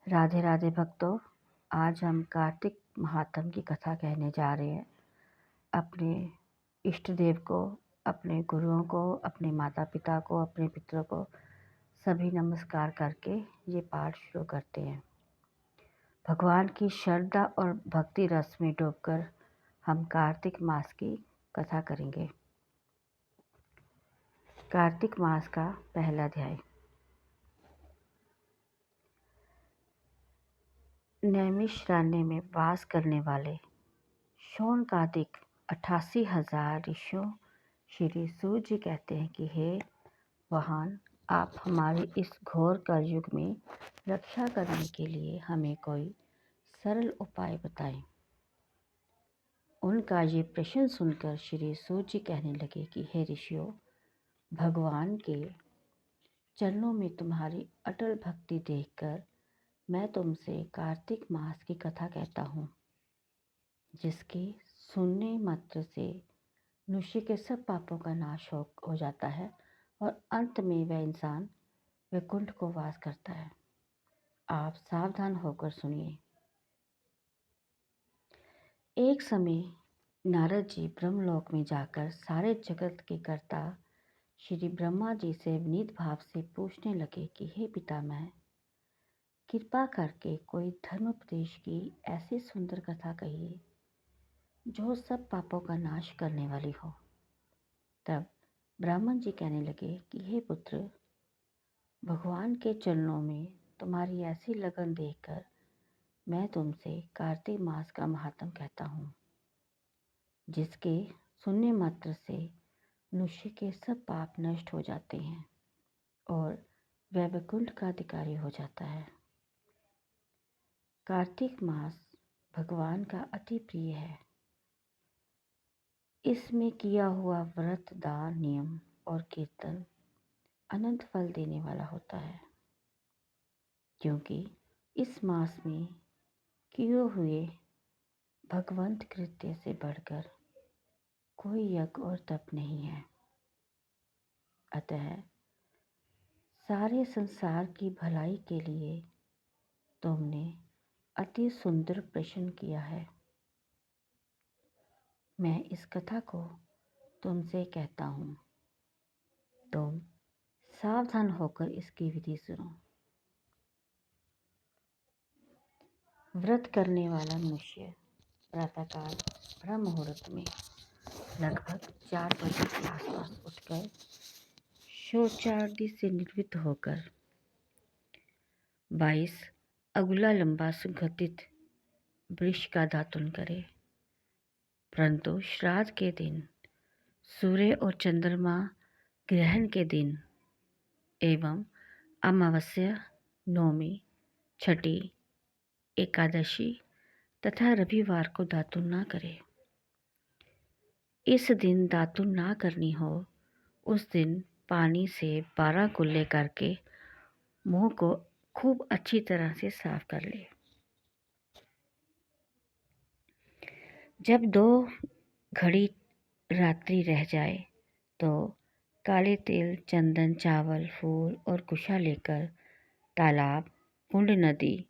राधे राधे भक्तों। आज हम कार्तिक महात्म की कथा कहने जा रहे हैं। अपने इष्ट देव को, अपने गुरुओं को, अपने माता पिता को, अपने पितरों को सभी नमस्कार करके ये पाठ शुरू करते हैं। भगवान की श्रद्धा और भक्ति रस में डूबकर हम कार्तिक मास की कथा करेंगे। कार्तिक मास का पहला अध्याय। नैमिषारण्य में वास करने वाले शौनकादिक 88,000 ऋषियों श्री सूर्य जी कहते हैं कि हे वाहन, आप हमारी इस घोर कलयुग में रक्षा करने के लिए हमें कोई सरल उपाय बताएं। उनका ये प्रश्न सुनकर श्री सूर्य जी कहने लगे कि हे ऋषियों, भगवान के चरणों में तुम्हारी अटल भक्ति देखकर मैं तुमसे कार्तिक मास की कथा कहता हूँ, जिसके सुनने मात्र से मनुष्य के सब पापों का नाश हो जाता है और अंत में वह इंसान वैकुंठ को वास करता है। आप सावधान होकर सुनिए। एक समय नारद जी ब्रह्मलोक में जाकर सारे जगत के कर्ता श्री ब्रह्मा जी से विनीत भाव से पूछने लगे कि हे पितामह, कृपा करके कोई धर्मोपदेश की ऐसी सुंदर कथा कहिए जो सब पापों का नाश करने वाली हो। तब ब्राह्मण जी कहने लगे कि हे पुत्र, भगवान के चरणों में तुम्हारी ऐसी लगन देखकर मैं तुमसे कार्तिक मास का महात्म कहता हूँ, जिसके सुनने मात्र से मनुष्य के सब पाप नष्ट हो जाते हैं और वह वैकुंठ का अधिकारी हो जाता है। कार्तिक मास भगवान का अति प्रिय है। इसमें किया हुआ व्रत, दान, नियम और कीर्तन अनंत फल देने वाला होता है, क्योंकि इस मास में किए हुए भगवंत कृत्य से बढ़कर कोई यज्ञ और तप नहीं है। अतः सारे संसार की भलाई के लिए तुमने अति सुंदर प्रश्न किया है। मैं इस कथा को तुमसे कहता हूँ, तुम सावधान होकर इसकी विधि सुनो। व्रत करने वाला मनुष्य प्रातःकाल ब्रह्म मुहूर्त में लगभग 4 बजे के आसपास उठकर शौचादि से निवृत्त होकर 22 अगुला लंबा सुगठित वृक्ष का दातुन करे, परंतु श्राद्ध के दिन, सूर्य और चंद्रमा ग्रहण के दिन एवं अमावस्या, नौमी, छठी, एकादशी तथा रविवार को दातुन ना करे। इस दिन दातुन ना करनी हो, उस दिन पानी से 12 कुल्ले करके मुंह को खूब अच्छी तरह से साफ कर ले। जब 2 घड़ी रात्रि रह जाए तो काले तिल, चंदन, चावल, फूल और कुशा लेकर तालाब, कुंड, नदी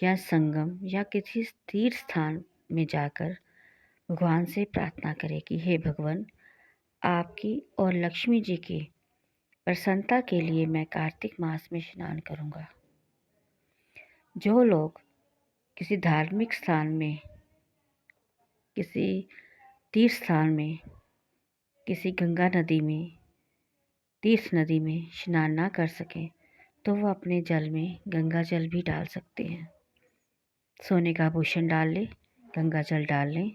या संगम या किसी तीर्थ स्थान में जाकर भगवान से प्रार्थना करे कि हे भगवान, आपकी और लक्ष्मी जी की प्रसन्नता के लिए मैं कार्तिक मास में स्नान करूँगा। जो लोग किसी धार्मिक स्थान में, किसी तीर्थ स्थान में, किसी गंगा नदी में, तीर्थ नदी में स्नान ना कर सकें तो वह अपने जल में गंगा जल भी डाल सकते हैं। सोने का आभूषण डाल लें, गंगा जल डाल लें,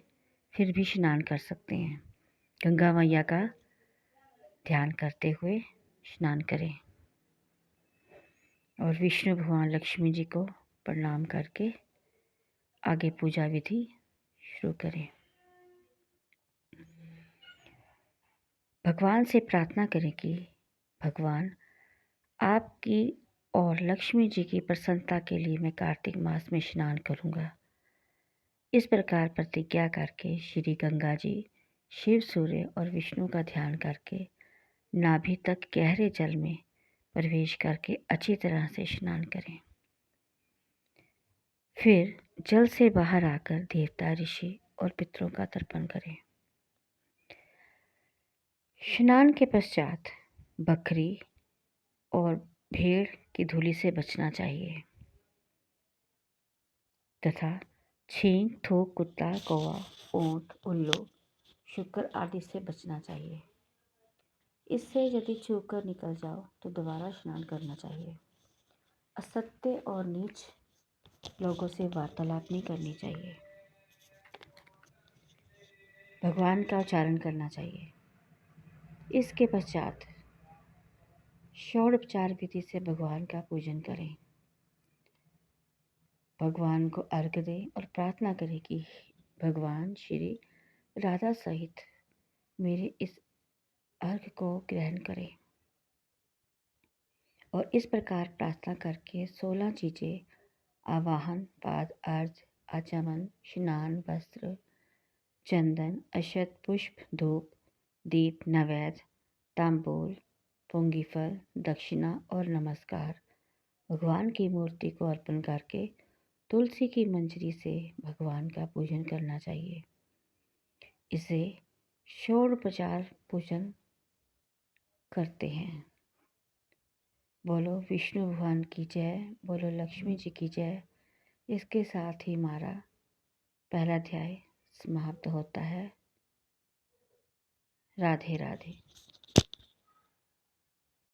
फिर भी स्नान कर सकते हैं। गंगा मैया का ध्यान करते हुए स्नान करें और विष्णु भगवान लक्ष्मी जी को प्रणाम करके आगे पूजा विधि शुरू करें। भगवान से प्रार्थना करें कि भगवान, आपकी और लक्ष्मी जी की प्रसन्नता के लिए मैं कार्तिक मास में स्नान करूँगा। इस प्रकार प्रतिज्ञा करके श्री गंगा जी, शिव, सूर्य और विष्णु का ध्यान करके नाभि तक गहरे जल में प्रवेश करके अच्छी तरह से स्नान करें। फिर जल से बाहर आकर देवता, ऋषि और पितरों का तर्पण करें। स्नान के पश्चात बकरी और भेड़ की धूली से बचना चाहिए तथा छींक, थूक, कुत्ता, कौवा, ऊंट, उल्लू, शुकर आदि से बचना चाहिए। इससे यदि चूक कर निकल जाओ तो दोबारा स्नान करना चाहिए। असत्य और नीच लोगों से वार्तालाप नहीं करनी चाहिए। भगवान का उच्चारण करना चाहिए। इसके पश्चात षोडोपचार विधि से भगवान का पूजन करें। भगवान को अर्घ्य दें और प्रार्थना करें कि भगवान श्री राधा सहित मेरे इस अर्घ्य को ग्रहण करें। और इस प्रकार प्रार्थना करके 16 चीज़ें आवाहन, पाद अर्घ्य, आचमन, स्नान, वस्त्र, चंदन, अक्षत, पुष्प, धूप, दीप, नैवेद्य, तांबूल, पुंगीफल, दक्षिणा और नमस्कार भगवान की मूर्ति को अर्पण करके तुलसी की मंजरी से भगवान का पूजन करना चाहिए। इसे षोडोपचार पूजन करते हैं। बोलो विष्णु भगवान की जय, बोलो लक्ष्मी जी की जय। इसके साथ ही हमारा पहला अध्याय समाप्त होता है। राधे राधे।